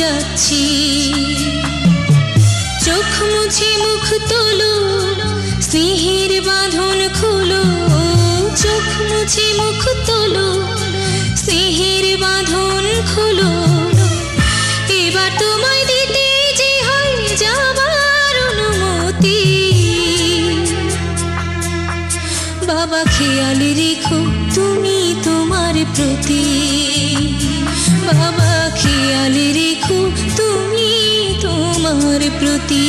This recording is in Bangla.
যাচ্ছি। চোখ মুছে মুখ তোলো, স্নেহের বাঁধন খোলো। চোখ মুছে মুখ তোলো, স্নেহের বাঁধন খোলো। এবার তোমায় দিতে যে হয় যাবার অনুমতি। বাবা খেয়াল রেখো তুমি তোমার প্রতি। বাবা খেয়াল রেখো তুমি তোমার প্রতি।